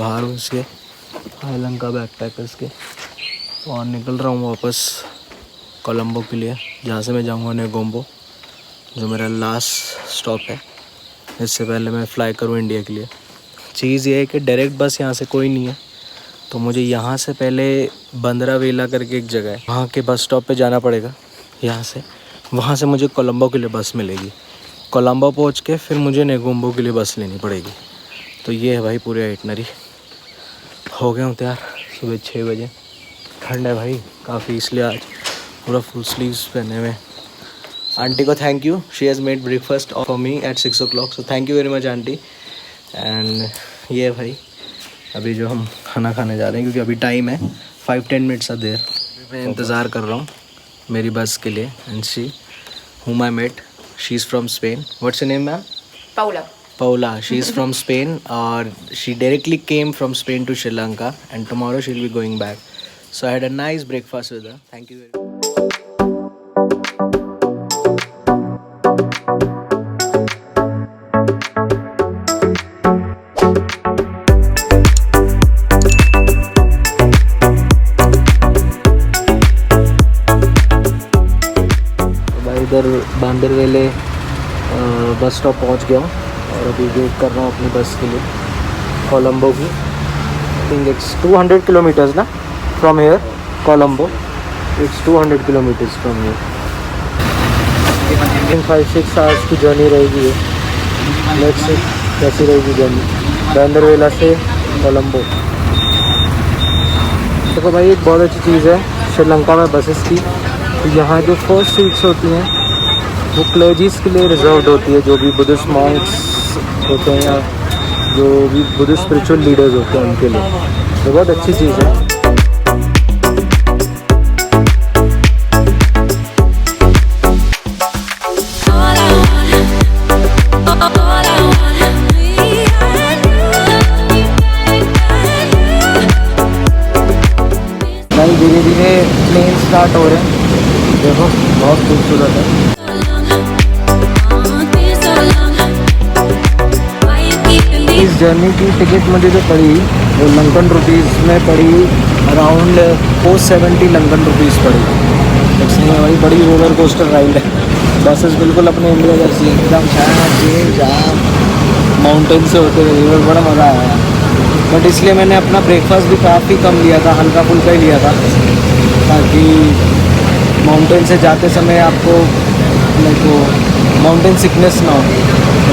बाहर हूँ इसके श्रीलंका बैकपैकर्स के, और निकल रहा हूँ वापस कोलंबो के लिए, जहाँ से मैं जाऊँगा नेगोम्बो, जो मेरा लास्ट स्टॉप है। इससे पहले मैं फ़्लाई करूँ इंडिया के लिए। चीज़ ये है कि डायरेक्ट बस यहाँ से कोई नहीं है, तो मुझे यहाँ से पहले बंदरावेला करके एक जगह है, वहाँ के बस स्टॉप पे जाना पड़ेगा यहाँ से। वहाँ से मुझे कोलंबो के लिए बस मिलेगी। कोलंबो पहुँच के फिर मुझे नेगोम्बो के लिए बस लेनी पड़ेगी। तो ये है भाई पूरी आइटनरी। हो गया हूँ तैयार, सुबह 6 बजे। ठंड है भाई काफ़ी, इसलिए आज पूरा फुल स्लीव्स पहने हुए। आंटी को thank you, she has made breakfast for me at 6 o'clock, so thank you very much aunty. And ये भाई अभी जो हम खाना खाने जा रहे हैं, क्योंकि अभी टाइम है 5-10 मिनट्स आर देयर। मैं इंतज़ार कर रहा हूँ मेरी बस के लिए। And she whom I met, she's from Spain. What's your name, ma'am? Paula. She's from Spain, or she directly came from Spain to Sri Lanka, and tomorrow she'll be going back. So I had a nice breakfast with her. Thank you very much. इधर बांदरवेले bus stop पहुंच गया हूँ, और अभी wait कर रहा हूँ अपनी बस के लिए कोलंबो की। आई थिंक इट्स 200 किलोमीटर्स ना from here Colombo, it's 200 kilometres from here. 5-6 hours की जर्नी रहेगी ये। लेट्स सी कैसी रहेगी जर्नी बांदरवेला से कोलंबो। देखो भाई एक बहुत अच्छी चीज़ है श्रीलंका में बसेस की, तो यहाँ जो फर्स्ट सीट्स होती हैं वो क्लेजिस के लिए रिजर्व्ड होती है, जो भी बुद्धिस्ट मॉन्क्स होते हैं या जो भी बुद्धिस्ट स्पिरिचुअल लीडर्स होते हैं उनके लिए। तो बहुत अच्छी चीज़ है। भाई धीरे धीरे प्लेन स्टार्ट हो रहे हैं, देखो बहुत खूबसूरत है। इस जर्नी की टिकट मुझे जो पड़ी वो लंकन रुपीज़ में पड़ी, अराउंड 470 लंकन रुपीज़ पड़ी। इसमें भाई बड़ी रोलर कोस्टर राइड है। बसेस बिल्कुल अपने इंडिया जैसी एकदम जहाँ माउंटेन से होते हुए, बड़ा मज़ा आया। बट इसलिए मैंने अपना ब्रेकफास्ट भी काफ़ी कम लिया था, हल्का फुल्का ही लिया था, ताकि माउंटेन से जाते समय आपको लाइक वो माउंटेन सिकनेस ना हो।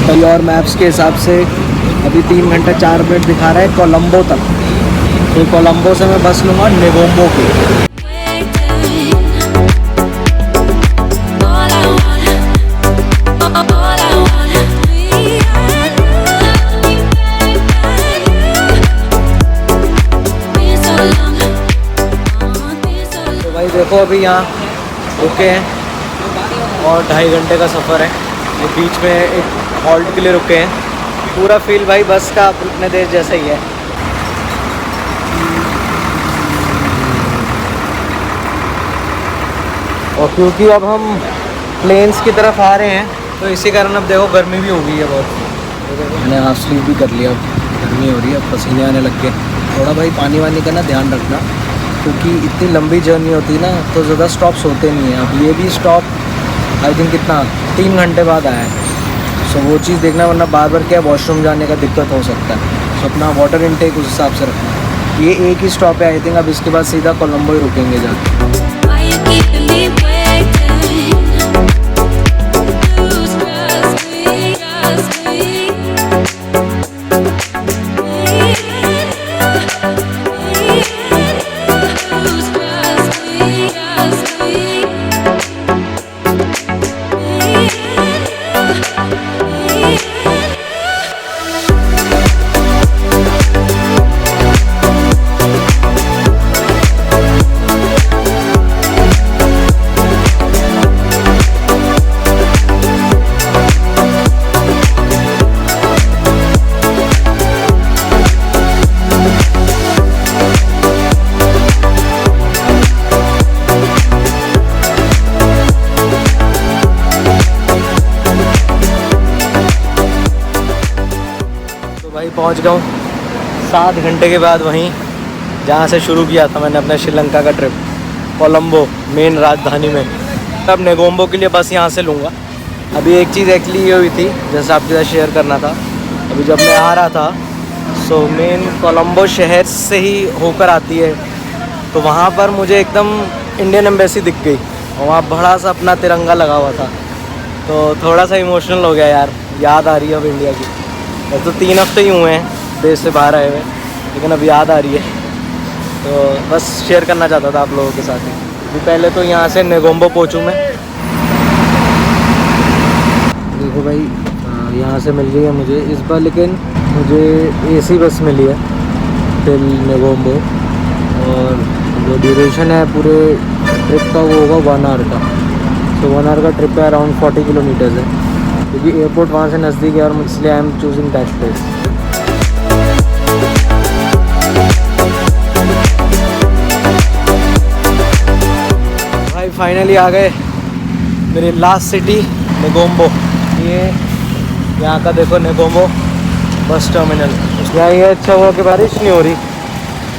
तो और मैप्स के हिसाब से अभी 3 घंटा 4 मिनट दिखा रहा है कोलंबो तक। तो कोलंबो से मैं बस लूँगा नेगोम्बो की। तो भाई देखो अभी यहाँ रुके हैं और 2.5 घंटे का सफ़र है। ये बीच में एक हॉल्ट के लिए रुके हैं। पूरा फील भाई बस का अपने देश जैसा ही है। और क्योंकि अब हम प्लेन्स की तरफ आ रहे हैं, तो इसी कारण अब देखो गर्मी भी हो गई है बहुत। मैंने हाफ स्लीव भी कर लिया, गर्मी हो रही है, पसीने आने लग गए। थोड़ा भाई पानी वानी का ना ध्यान रखना, क्योंकि इतनी लंबी जर्नी होती है ना, तो ज़्यादा स्टॉप्स होते नहीं हैं। अब ये भी स्टॉप आई थिंक कितना 3 घंटे बाद आया है। सो वो चीज़ देखना, वरना बार बार क्या वॉशरूम जाने का दिक्कत हो सकता है। सो अपना वाटर इनटेक उस हिसाब से रखना। ये एक ही स्टॉप है आई थिंक, अब इसके बाद सीधा कोलंबो ही रुकेंगे जाके। पहुंच गया हूँ 7 घंटे के बाद वहीं जहाँ से शुरू किया था मैंने अपना श्रीलंका का ट्रिप, कोलंबो मेन राजधानी में। अब नेगोम्बो के लिए बस यहाँ से लूँगा। अभी एक चीज़ एक्चुअली ये हुई थी, जैसे आपके साथ शेयर करना था। अभी जब मैं आ रहा था सो मेन कोलंबो शहर से ही होकर आती है, तो वहाँ पर मुझे एकदम इंडियन एम्बेसी दिख गई और वहाँ बड़ा सा अपना तिरंगा लगा हुआ था। तो थोड़ा सा इमोशनल हो गया यार, याद आ रही है अब इंडिया की। अब तो 3 हफ्ते ही हुए हैं देश से बाहर आए हुए, लेकिन अब याद आ रही है, तो बस शेयर करना चाहता था आप लोगों के साथ ही। अभी पहले तो यहाँ से नेगोम्बो पहुँचूँ मैं। देखो भाई, यहाँ से मिल गई है मुझे इस बार, लेकिन मुझे एसी बस मिली है टिल नेगोम्बो, और जो ड्यूरेशन है पूरे ट्रिप का वो होगा 1 आवर का। तो 1 आवर का ट्रिप है, अराउंड 40 किलोमीटर्स है, क्योंकि एयरपोर्ट वहाँ से नज़दीक है और इसलिए I am choosing that place. भाई फाइनली आ गए मेरी लास्ट सिटी नेगोम्बो। ये यहाँ का देखो नेगोम्बो बस टर्मिनल। यहाँ ये अच्छा हुआ कि बारिश नहीं हो रही,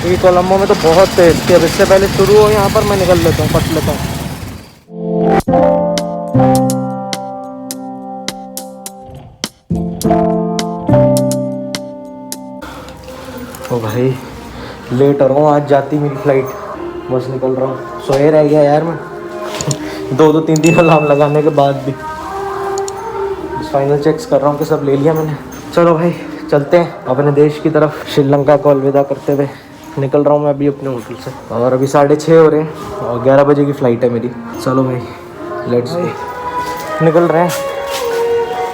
क्योंकि कोलंबो में तो बहुत तेज़ थी। अब इससे पहले शुरू हो यहाँ पर मैं निकल लेता हूँ, पट लेता हूँ। ओ भाई लेट हो रहा हूँ, आज जाती मेरी फ़्लाइट, बस निकल रहा हूँ। सोए रह गया यार मैं 2-3 अलार्म लगाने के बाद भी। फाइनल चेक्स कर रहा हूँ कि सब ले लिया मैंने। चलो भाई चलते हैं अपने देश की तरफ। श्रीलंका को अलविदा करते हुए निकल रहा हूँ मैं अभी अपने होटल से, और अभी 6:30 हो रहे हैं और 11 बजे की फ़्लाइट है मेरी। चलो भाई लेट्स गो, निकल रहे हैं।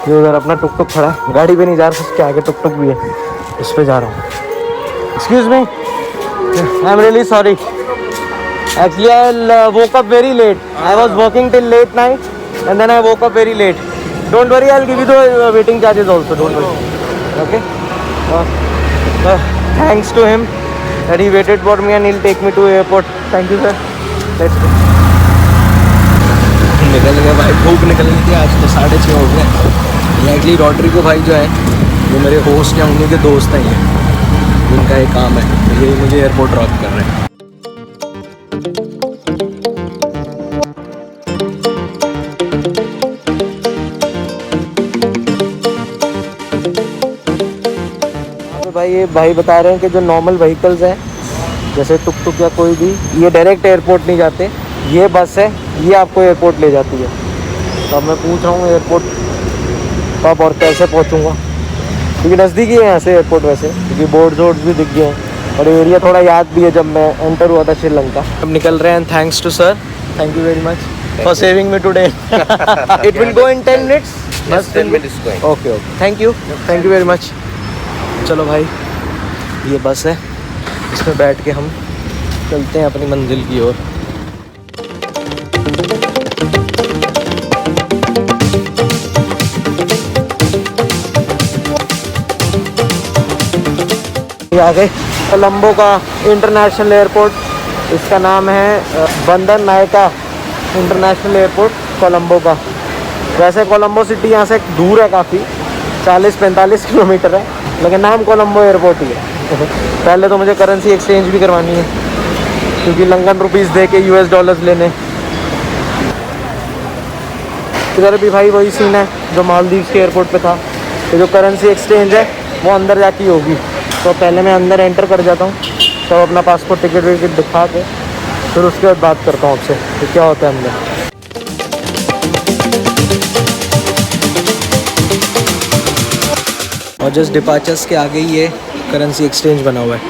ये उधर अपना टुक टुक खड़ा, गाड़ी पे नहीं जा रहा, उसके आगे टुक टुक भी है, उस पर जा रहा हूँ। Excuse me, I am really sorry, actually I woke up very late. I was working till late night and then I woke up very late. Don't worry, I'll give you the waiting charges also, don't worry. Okay? Thanks to him that he waited for me and he'll take me to airport. Thank you sir. Let's go. निकल गए भाई, भूख निकल गई थी। आज तो 6:30 हो गए। एक्चुअली रॉड्रिगो भाई जो है वो मेरे होस्ट हैं, उन्हीं के दोस्त हैं, ये उनका एक काम है, तो यही मुझे एयरपोर्ट ड्रॉप कर रहे हैं। भाई ये भाई बता रहे हैं कि जो नॉर्मल व्हीकल्स हैं जैसे टुक टुक या कोई भी, ये डायरेक्ट एयरपोर्ट नहीं जाते, ये बस है, ये आपको एयरपोर्ट ले जाती है। तो अब मैं पूछ रहा हूँ एयरपोर्ट कब और कैसे पहुँचूँगा, क्योंकि नज़दीक ही है यहाँ से एयरपोर्ट वैसे, क्योंकि बोर्ड्स वोर्ड्स भी दिख गए हैं और एरिया थोड़ा याद भी है जब मैं एंटर हुआ था श्रीलंका। अब निकल रहे हैं, thanks to sir, thank you very much for saving me today. It will go in 10 minutes? Yes, 10 minutes going. Okay, thank you very much. चलो भाई ये बस है, इसमें बैठ के हम चलते हैं अपनी मंजिल की ओर। आ गए कोलंबो का इंटरनेशनल एयरपोर्ट, इसका नाम है बंदर नायका इंटरनेशनल एयरपोर्ट कोलंबो का। वैसे कोलंबो सिटी यहाँ से दूर है काफ़ी, 40-45 किलोमीटर है, लेकिन नाम कोलंबो एयरपोर्ट ही है। पहले तो मुझे करेंसी एक्सचेंज भी करवानी है, क्योंकि लंदन रुपीस दे के US डॉलर्स लेने। इधर भी भाई वही सीन है जो मालदीव्स के एयरपोर्ट पे था, तो जो करेंसी एक्सचेंज है वो अंदर जाके होगी। तो पहले मैं अंदर एंटर कर जाता हूँ, तो अपना पासपोर्ट टिकट विकट दिखा के फिर उसके बाद बात करता हूँ आपसे कि क्या होता है अंदर। और जस्ट डिपार्चर्स के आगे ही ये करेंसी एक्सचेंज बना हुआ है,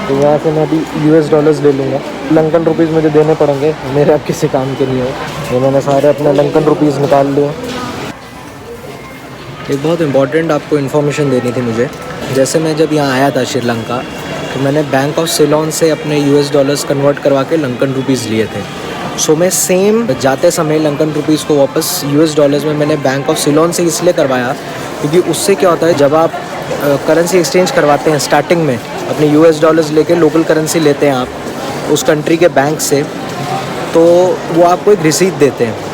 तो यहाँ से मैं अभी US डॉलर्स ले लूँगा। लंकन रुपीज़ मुझे देने पड़ेंगे, मेरे अब किसी काम के नहीं हो, तो मैंने सारे अपने लंकन रुपीज़ निकाल लिए। एक बहुत इम्पॉर्टेंट आपको इन्फॉर्मेशन देनी थी मुझे। जैसे मैं जब यहाँ आया था श्रीलंका, तो मैंने बैंक ऑफ सिलोन से अपने US डॉलर्स कन्वर्ट करवा के लंकन रुपीज़ लिए थे। सो मैं सेम जाते समय लंकन रुपीज़ को वापस US डॉलर्स में मैंने बैंक ऑफ सिलोन से इसलिए करवाया, क्योंकि उससे क्या होता है, जब आप करेंसी एक्सचेंज करवाते हैं स्टार्टिंग में अपने US डॉलर्स लेके लोकल करेंसी लेते हैं आप उस कंट्री के बैंक से, तो वो आपको एक रिसीट देते हैं।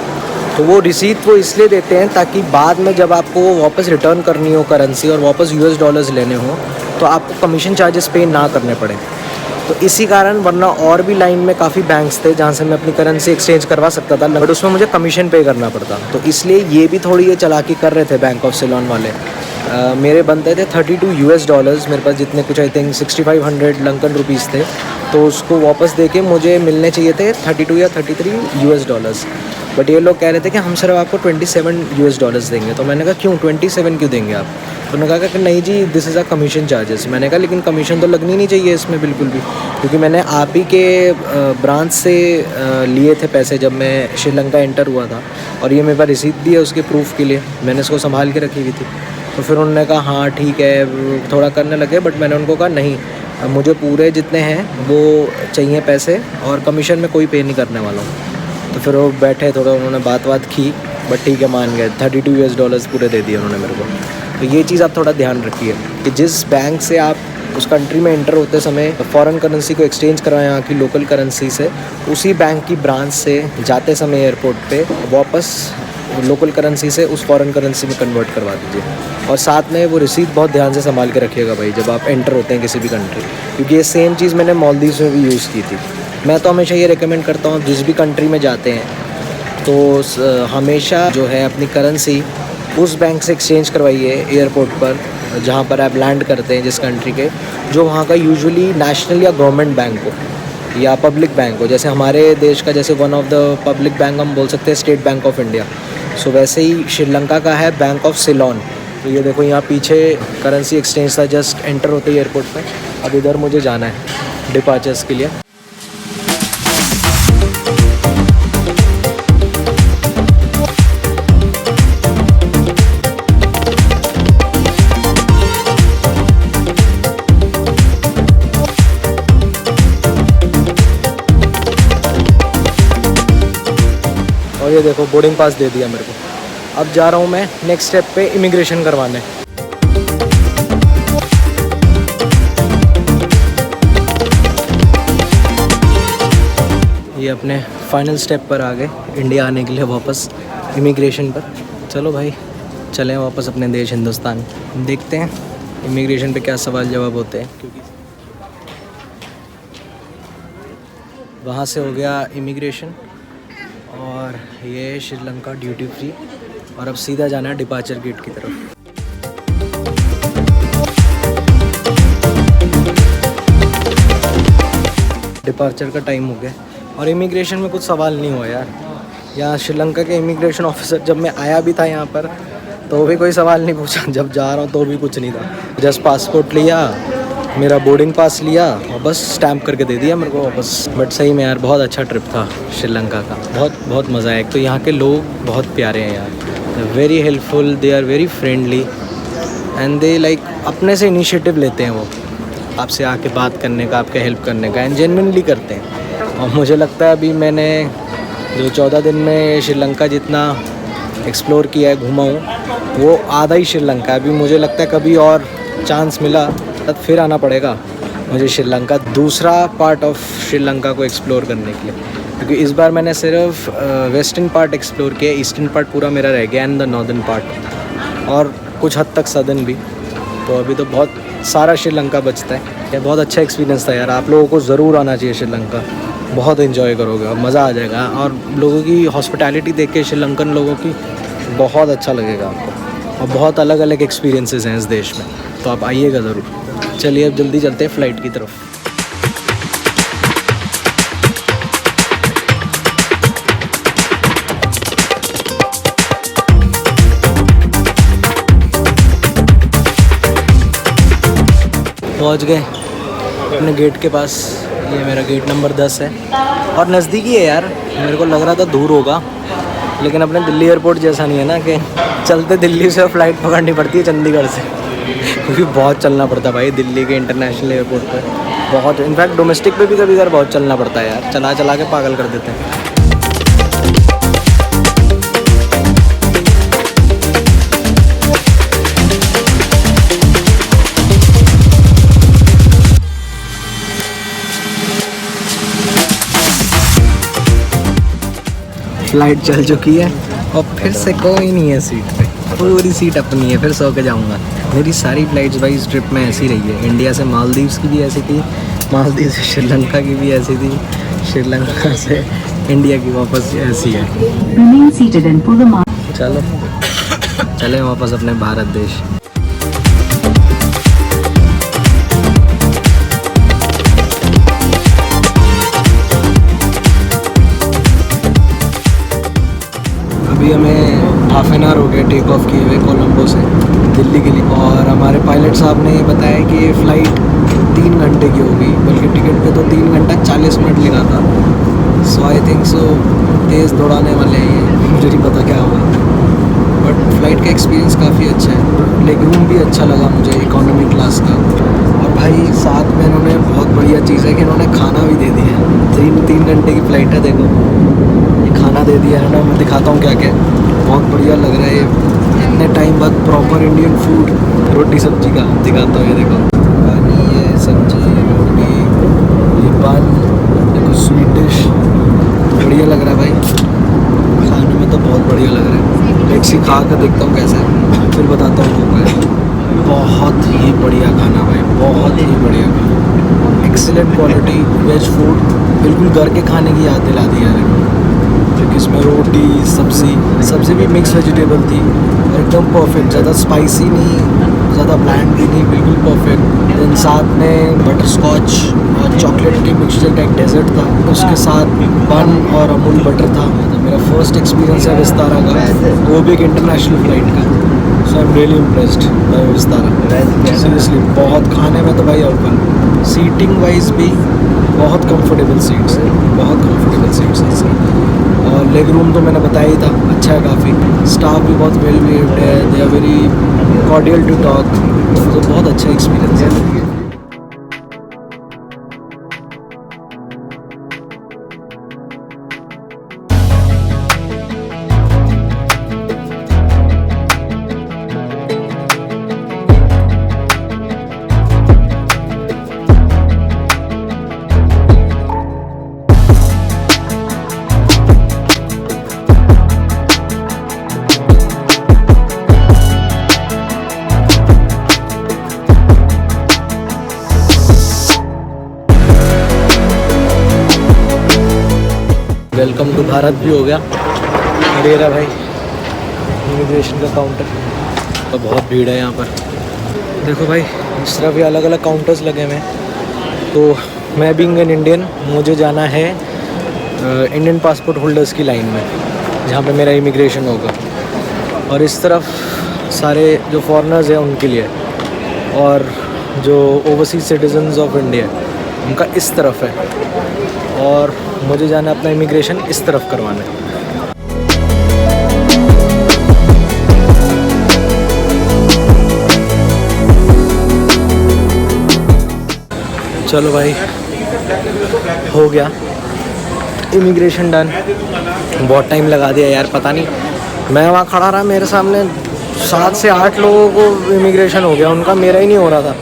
तो वो रिसीट वो इसलिए देते हैं ताकि बाद में जब आपको वो वापस रिटर्न करनी हो करेंसी और वापस US डॉलर्स लेने हो, तो आपको कमीशन चार्जेस पे ना करने पड़े। तो इसी कारण, वरना और भी लाइन में काफ़ी बैंक्स थे जहाँ से मैं अपनी करेंसी एक्सचेंज करवा सकता था, बट उसमें मुझे कमीशन पे करना पड़ता। तो इसलिए ये भी थोड़ी ये चालाकी कर रहे थे बैंक ऑफ सिलोन वाले। मेरे बनते थे $32 मेरे पास, जितने कुछ आई थिंक 6500 लंकन रुपीज़ थे, तो उसको वापस दे के मुझे मिलने चाहिए थे 32 या $33। बट ये लोग कह रहे थे कि हम सिर्फ आपको $27 देंगे। तो मैंने कहा क्यों, 27 क्यों देंगे आप? तो उन्होंने कहा कि नहीं जी, this is a commission charges. मैंने कहा लेकिन कमीशन तो लगनी नहीं चाहिए इसमें बिल्कुल भी, क्योंकि मैंने आप ही के ब्रांच से लिए थे पैसे जब मैं श्रीलंका एंटर हुआ था, और ये मेरे पास रिसीट भी है उसके प्रूफ के लिए, मैंने इसको संभाल के रखी हुई थी। तो फिर उन्होंने कहा हाँ ठीक है, थोड़ा करने लगे, बट मैंने उनको कहा नहीं, मुझे पूरे जितने हैं वो चाहिए पैसे, और कमीशन में कोई पे नहीं करने वाला हूँ। तो फिर वो बैठे, थोड़ा उन्होंने बात की, बट ठीक है मान गए, $32 पूरे दे दिए उन्होंने मेरे को। तो ये चीज़ आप थोड़ा ध्यान रखिए कि जिस बैंक से आप उस कंट्री में एंटर होते समय फ़ॉरेन करेंसी को एक्सचेंज करवाएं यहाँ की लोकल करेंसी से, उसी बैंक की ब्रांच से जाते समय एयरपोर्ट पे वापस लोकल करेंसी से उस फॉरेन करेंसी में कन्वर्ट करवा दीजिए। और साथ में वो रिसीट बहुत ध्यान से संभाल के रखिएगा भाई, जब आप एंटर होते हैं किसी भी कंट्री, क्योंकि ये सेम चीज़ मैंने मालदीव्स में भी यूज़ की थी। मैं तो हमेशा ये रिकमेंड करता हूँ जिस भी कंट्री में जाते हैं तो हमेशा जो है अपनी करेंसी उस बैंक से एक्सचेंज करवाइए एयरपोर्ट पर जहाँ पर आप लैंड करते हैं, जिस कंट्री के, जो वहाँ का यूजुअली नेशनल या गवर्नमेंट बैंक हो या पब्लिक बैंक हो। जैसे हमारे देश का जैसे one of the public bank हम बोल सकते हैं स्टेट बैंक ऑफ इंडिया, सो वैसे ही श्रीलंका का है बैंक ऑफ सिलोन। तो ये देखो यहाँ पीछे करेंसी एक्सचेंज था जस्ट एंटर होते ही एयरपोर्ट पर। अब इधर मुझे जाना है डिपार्चर्स के लिए। और ये देखो बोर्डिंग पास दे दिया मेरे को। अब जा रहा हूँ मैं नेक्स्ट स्टेप पे इमिग्रेशन करवाने। ये अपने फाइनल स्टेप पर आ गए इंडिया आने के लिए वापस इमिग्रेशन पर। चलो भाई चलें वापस अपने देश हिंदुस्तान, देखते हैं इमिग्रेशन पे क्या सवाल जवाब होते हैं। क्योंकि वहाँ से हो गया इमिग्रेशन और ये श्रीलंका ड्यूटी फ्री, और अब सीधा जाना है डिपार्चर गेट की तरफ। डिपार्चर का टाइम हो गया और इमिग्रेशन में कुछ सवाल नहीं हुआ यार। यहाँ श्रीलंका के इमिग्रेशन ऑफिसर, जब मैं आया भी था यहाँ पर तो भी कोई सवाल नहीं पूछा, जब जा रहा हूँ तो भी कुछ नहीं था। जस्ट पासपोर्ट लिया, मेरा बोर्डिंग पास लिया और बस स्टैम्प करके दे दिया मेरे को वापस। बट सही में यार बहुत अच्छा ट्रिप था श्रीलंका का, बहुत मज़ा आया। एक तो यहाँ के लोग बहुत प्यारे हैं यार, very helpful, they are very friendly and they like अपने से इनिशिएटिव लेते हैं वो आपसे आके बात करने का, आपके हेल्प करने का, एंड जेन्युइनली करते हैं। और मुझे लगता है अभी मैंने जो 14 दिन में श्रीलंका जितना एक्सप्लोर किया है, घूमा हूँ, वो आधा ही श्रीलंका है। अभी मुझे लगता है कभी और चांस मिला तब फिर आना पड़ेगा मुझे श्रीलंका, दूसरा पार्ट ऑफ श्रीलंका को एक्सप्लोर करने के लिए, क्योंकि इस बार मैंने सिर्फ वेस्टर्न पार्ट एक्सप्लोर किया, ईस्टर्न पार्ट पूरा मेरा रह गया एंड द नॉर्दर्न पार्ट, और कुछ हद तक सदर्न भी। तो अभी तो बहुत सारा श्रीलंका बचता है। ये बहुत अच्छा एक्सपीरियंस था यार, आप लोगों को ज़रूर आना चाहिए श्रीलंका, बहुत एंजॉय करोगे और मज़ा आ जाएगा। और लोगों की हॉस्पिटैलिटी देख के, श्रीलंकन लोगों की, बहुत अच्छा लगेगा आपको। और बहुत अलग अलग एक्सपीरियंसेस हैं इस देश में, तो आप आइएगा ज़रूर। चलिए अब जल्दी चलते हैं फ़्लाइट की तरफ। पहुंच गए अपने गेट के पास। ये मेरा गेट नंबर 10 है और नज़दीकी है यार। मेरे को लग रहा था दूर होगा, लेकिन अपने दिल्ली एयरपोर्ट जैसा नहीं है ना कि चलते दिल्ली से फ़्लाइट पकड़नी पड़ती है चंडीगढ़ से, क्योंकि बहुत चलना पड़ता है भाई दिल्ली के इंटरनेशनल एयरपोर्ट पर। बहुत, इनफैक्ट डोमेस्टिक पे भी कभी कभार बहुत चलना पड़ता है यार, चला चला के पागल कर देते हैं। फ्लाइट चल चुकी है और फिर से कोई नहीं है सीट पे। पूरी सीट अपनी है, फिर सो के जाऊँगा। मेरी सारी फ्लाइट्स भाई इस ट्रिप में ऐसी रही है। इंडिया से मालदीव्स की भी ऐसी थी, मालदीव से श्रीलंका की भी ऐसी थी, श्रीलंका से इंडिया की वापस ऐसी है। चलो चले वापस अपने भारत देश। अभी हमें हाफ एन आवर हो गया टेक ऑफ किए हुए कोलंबो से दिल्ली के लिए, और हमारे पायलट साहब ने ये बताया कि ये फ़्लाइट 3 घंटे की होगी, बल्कि टिकट पे तो 3 घंटा 40 मिनट लिखा था। सो आई थिंक सो तेज़ दौड़ाने वाले हैं ये, मुझे नहीं पता क्या होगा, बट फ़्लाइट का एक्सपीरियंस काफ़ी अच्छा है। लेग रूम भी अच्छा लगा मुझे इकोनॉमी क्लास का, और भाई साथ में इन्होंने बहुत बढ़िया चीज़ है कि इन्होंने खाना भी दे दिया है। 3 घंटे की फ़्लाइट है, देखो खाना दे दिया है ना। मैं दिखाता हूँ क्या क्या, बहुत बढ़िया लग रहा है ये, इतने टाइम बाद प्रॉपर इंडियन फूड, रोटी सब्जी का दिखाता हूँ। ये देखो पानी, ये सब्जी, रोटी, ये पान, देखो स्वीट डिश, बढ़िया लग रहा है भाई, खाने में तो बहुत बढ़िया लग रहा है। लेट्स सी खा कर देखता हूँ कैसा है, फिर बताता हूँ आपको। बहुत ही बढ़िया खाना भाई, बहुत ही बढ़िया खाना, एक्सीलेंट क्वालिटी वेज फूड, बिल्कुल घर के खाने की याद दिला दी है। क्योंकि इसमें रोटी, सब्ज़ी भी मिक्स वेजिटेबल थी, एकदम परफेक्ट, ज़्यादा स्पाइसी नहीं, ज़्यादा ब्लैंड भी नहीं, बिल्कुल परफेक्ट। देन साथ में बटर स्कॉच और चॉकलेट के मिक्सचर का एक डेजर्ट था, उसके साथ बन और अमूल बटर था। मेरा फर्स्ट एक्सपीरियंस है विस्तारा का, वो भी एक इंटरनेशनल फ्लाइट का। So I am really impressed by Vistara, seriously. बहुत खाने में तो भाई आउटकम, सीटिंग वाइज भी बहुत कंफर्टेबल सीट्स है, बहुत कंफर्टेबल सीट्स है। और लेग रूम तो मैंने बताया ही था, अच्छा है काफ़ी। स्टाफ भी बहुत वेल बिहेव्ड है, they are very cordial to talk, तो बहुत अच्छा एक्सपीरियंस है। वेलकम टू भारत भी हो गया, और ये रहा भाई इमिग्रेशन का काउंटर। तो बहुत भीड़ है यहाँ पर, देखो भाई इस तरह भी अलग अलग काउंटर्स लगे हुए हैं। तो मैं बीइंग एन इंडियन, मुझे जाना है इंडियन पासपोर्ट होल्डर्स की लाइन में, जहाँ पे मेरा इमिग्रेशन होगा। और इस तरफ सारे जो फॉरेनर्स हैं उनके लिए, और जो ओवरसीज सिटीजन्स ऑफ इंडिया उनका इस तरफ है, और मुझे जाना अपना इमिग्रेशन इस तरफ करवाना है। चलो भाई हो गया इमिग्रेशन डन। बहुत टाइम लगा दिया यार, पता नहीं, मैं वहाँ खड़ा रहा, मेरे सामने 7 से 8 लोगों को इमिग्रेशन हो गया उनका, मेरा ही नहीं हो रहा था।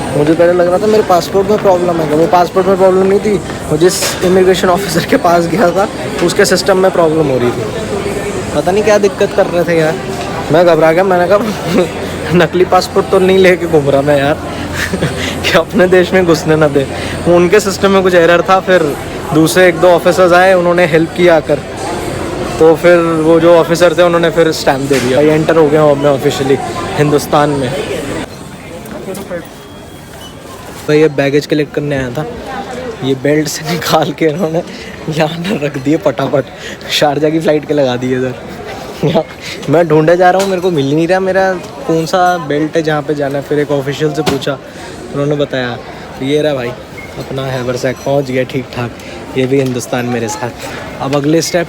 मुझे पहले लग रहा था मेरे पासपोर्ट में प्रॉब्लम है, वो पासपोर्ट में प्रॉब्लम नहीं थी, वो जिस इमिग्रेशन ऑफिसर के पास गया था उसके सिस्टम में प्रॉब्लम हो रही थी। पता नहीं क्या दिक्कत कर रहे थे यार, मैं घबरा गया। मैंने कहा नकली पासपोर्ट तो नहीं लेके घूम रहा मैं यार कि अपने देश में घुसने ना दे। उनके सिस्टम में कुछ एरर था, फिर दूसरे 1-2 ऑफिसर्स आए, उन्होंने हेल्प किया आकर, तो फिर वो जो ऑफिसर थे उन्होंने फिर स्टैम्प दे दिया, एंटर हो गया मैं ऑफिशियली हिंदुस्तान में। भाई ये बैगेज कलेक्ट करने आया था, ये बेल्ट से निकाल के इन्होंने यहाँ रख दिए फटाफट, शारजा की फ़्लाइट के लगा दिए इधर। मैं ढूंढे जा रहा हूँ, मेरे को मिल नहीं रहा मेरा कौन सा बेल्ट है जहाँ पे जाना है। फिर एक ऑफिशियल से पूछा, उन्होंने बताया, तो ये रहा भाई अपना हैबरसैक, पहुँच गया ठीक ठाक। ये भी हिंदुस्तान मेरे साथ। अब अगले स्टेप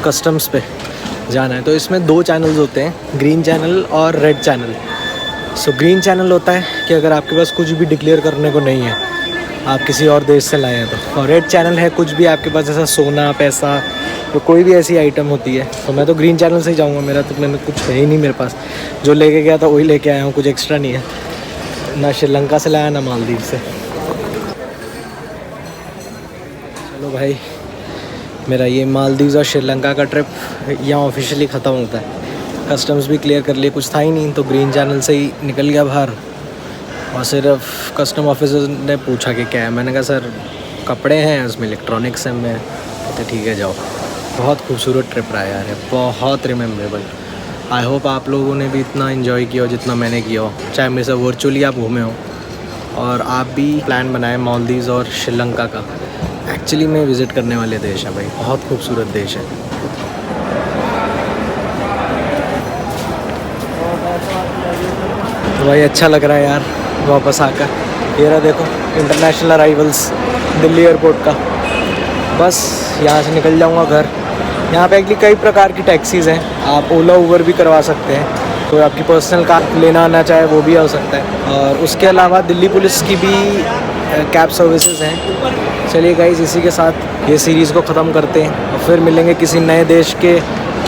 कस्टम्स पे जाना है। तो इसमें 2 चैनल्स होते हैं, ग्रीन चैनल और red channel. So green channel होता है कि अगर आपके पास कुछ भी डिक्लेयर करने को नहीं है, आप किसी और देश से लाए हैं तो। और रेड चैनल है कुछ भी आपके पास, जैसा सोना, पैसा, तो कोई भी ऐसी आइटम होती है। तो मैं तो ग्रीन चैनल से ही जाऊँगा, मेरा तो मैंने कुछ है ही नहीं मेरे पास, जो लेके गया था वही लेके आया हूँ, कुछ एक्स्ट्रा नहीं है, ना श्रीलंका से लाया ना मालदीव से। चलो भाई, मेरा ये मालदीव और श्रीलंका का ट्रिप यहाँ ऑफिशियली ख़त्म होता है। कस्टम्स भी क्लियर कर लिए, कुछ था ही नहीं, तो ग्रीन चैनल से ही निकल गया बाहर। और सिर्फ कस्टम ऑफिसर ने पूछा कि क्या है, मैंने कहा सर कपड़े हैं, उसमें इलेक्ट्रॉनिक्स हैं। मैं कहते ठीक है जाओ। बहुत खूबसूरत ट्रिप रहा यार, बहुत रिमेम्बरेबल। आई होप आप लोगों ने भी इतना इन्जॉय किया हो जितना मैंने किया हो, चाहे मेरे से वर्चुअली आप घूमे हो और आप भी प्लान बनाएं मालदीव्स और श्रीलंका का। एक्चुअली में विज़िट करने वाले देश हैं भाई, बहुत खूबसूरत देश है। तो भाई अच्छा लग रहा है यार वापस आकर। ये रहा देखो इंटरनेशनल अराइवल्स दिल्ली एयरपोर्ट का। बस यहाँ से निकल जाऊँगा घर। यहाँ पे एक्चुअली कई प्रकार की टैक्सीज़ हैं, आप ओला उबर भी करवा सकते हैं, तो आपकी पर्सनल कार लेना आना चाहे वो भी हो सकता है। और उसके अलावा दिल्ली पुलिस की भी कैब सर्विसेज हैं। चलिए गाइस, इसी के साथ ये सीरीज़ को ख़त्म करते हैं और फिर मिलेंगे किसी नए देश के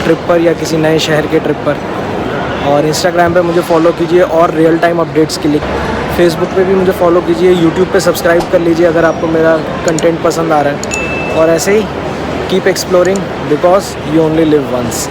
ट्रिप पर या किसी नए शहर के ट्रिप पर। और इंस्टाग्राम पे मुझे फॉलो कीजिए और रियल टाइम अपडेट्स के लिए। फेसबुक पे भी मुझे फॉलो कीजिए, यूट्यूब पे सब्सक्राइब कर लीजिए अगर आपको मेरा कंटेंट पसंद आ रहा है। और ऐसे ही keep exploring because you only live once.